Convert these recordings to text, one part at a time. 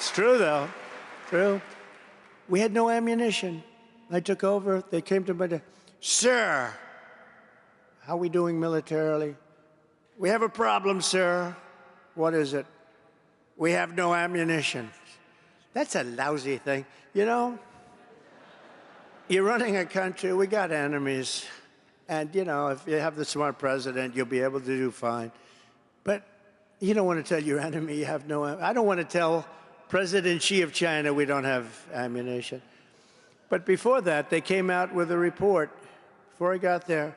It's true, though. True. We had no ammunition. I took over. They came to me, sir, how are we doing militarily? We have a problem, sir. What is it? We have no ammunition. That's a lousy thing. You know, you're running a country, we got enemies. And, you know, if you have the smart president, you'll be able to do fine. But you don't want to tell your enemy you have no, I don't want to tell President Xi of China we don't have ammunition. But before that, they came out with a report, before I got there,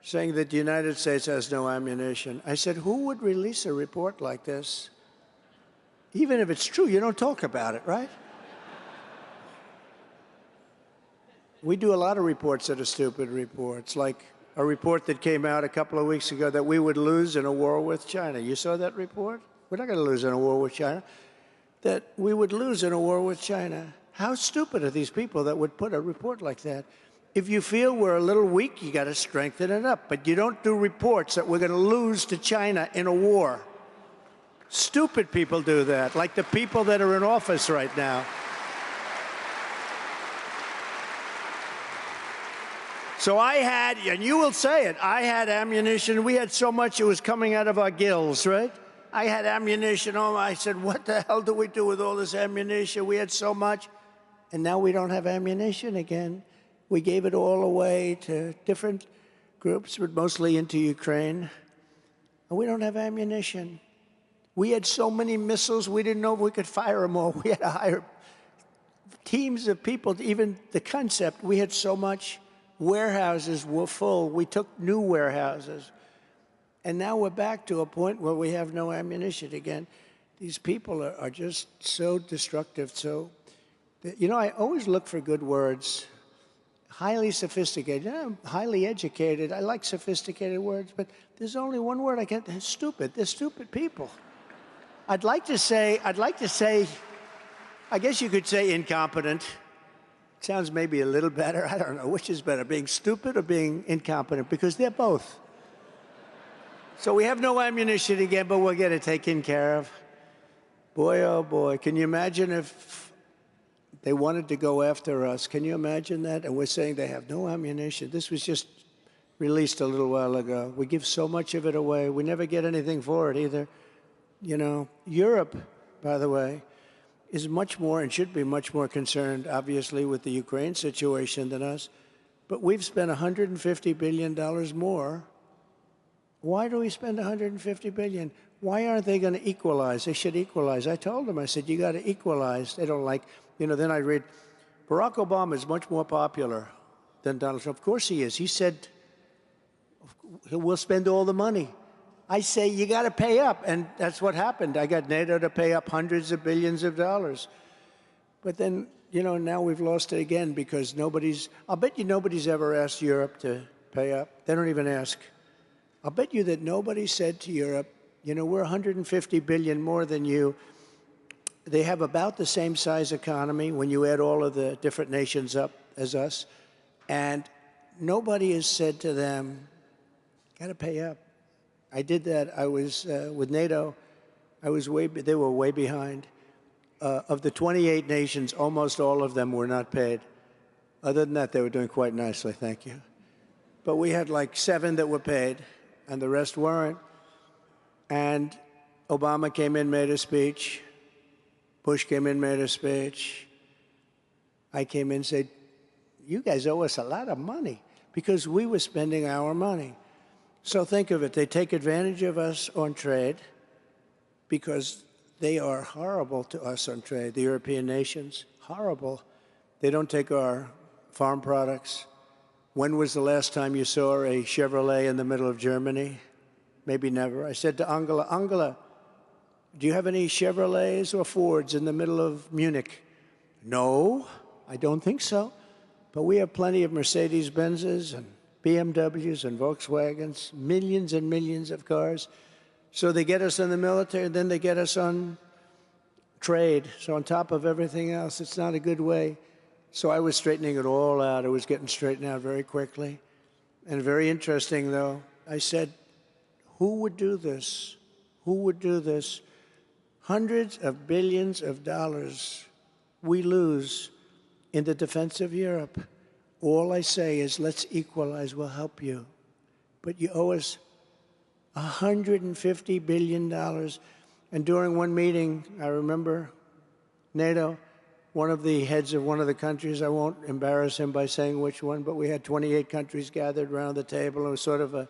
saying that the United States has no ammunition. I said, who would release a report like this? Even if it's true, you don't talk about it, right? We do a lot of reports that are stupid reports, like a report that came out a couple of weeks ago that we would lose in a war with China. You saw that report? We're not going to lose in a war with China. That we would lose in a war with China. How stupid are these people that would put a report like that? If you feel we're a little weak, you got to strengthen it up. But you don't do reports that we're going to lose to China in a war. Stupid people do that, like the people that are in office right now. So I had, and you will say it, I had ammunition. We had so much it was coming out of our gills, right? I had ammunition. Oh, I said, what the hell do we do with all this ammunition? We had so much, and now we don't have ammunition again. We gave it all away to different groups, but mostly into Ukraine. And we don't have ammunition. We had so many missiles, we didn't know if we could fire them all. We had to hire teams of people, even the concept. We had so much. Warehouses were full. We took new warehouses. And now we're back to a point where we have no ammunition again. These people are just so destructive. So, you know, I always look for good words. Highly sophisticated. Yeah, I'm highly educated. I like sophisticated words, but there's only one word I get. Stupid. They're stupid people. I'd like to say, I guess you could say incompetent. Sounds maybe a little better. I don't know. Which is better, being stupid or being incompetent? Because they're both. So we have no ammunition again, but we'll get it taken care of. Boy, oh boy, can you imagine if they wanted to go after us? Can you imagine that? And we're saying they have no ammunition. This was just released a little while ago. We give so much of it away. We never get anything for it either. You know, Europe, by the way, is much more and should be much more concerned, obviously, with the Ukraine situation than us. But we've spent $150 billion more. Why do we spend $150 billion? Why aren't they going to equalize? They should equalize. I told them, I said, you got to equalize. They don't like, you know, then I read, Barack Obama is much more popular than Donald Trump. Of course he is. He said, we'll spend all the money. I say, you got to pay up, and that's what happened. I got NATO to pay up hundreds of billions of dollars. But then, you know, now we've lost it again because I'll bet you nobody's ever asked Europe to pay up. They don't even ask. I'll bet you that nobody said to Europe, you know, we're 150 billion more than you. They have about the same size economy when you add all of the different nations up as us. And nobody has said to them, got to pay up. I did that. I was with NATO. They were way behind. Of the 28 nations, almost all of them were not paid. Other than that, they were doing quite nicely, thank you. But we had like 7 that were paid, and the rest weren't. And Obama came in, made a speech. Bush came in, made a speech. I came in and said, you guys owe us a lot of money because we were spending our money. So think of it. They take advantage of us on trade because they are horrible to us on trade, the European nations, horrible. They don't take our farm products. When was the last time you saw a Chevrolet in the middle of Germany? Maybe never. I said to Angela, do you have any Chevrolets or Fords in the middle of Munich? No, I don't think so. But we have plenty of Mercedes-Benzes and BMWs and Volkswagens, millions and millions of cars. So they get us in the military, and then they get us on trade. So on top of everything else, it's not a good way. So I was straightening it all out. It was getting straightened out very quickly. And very interesting, though, I said, who would do this? Who would do this? hundreds of billions of dollars we lose in the defense of Europe. All I say is, let's equalize, we'll help you. But you owe us $150 billion. And during one meeting, I remember NATO, one of the heads of one of the countries, I won't embarrass him by saying which one, but we had 28 countries gathered around the table. It was sort of a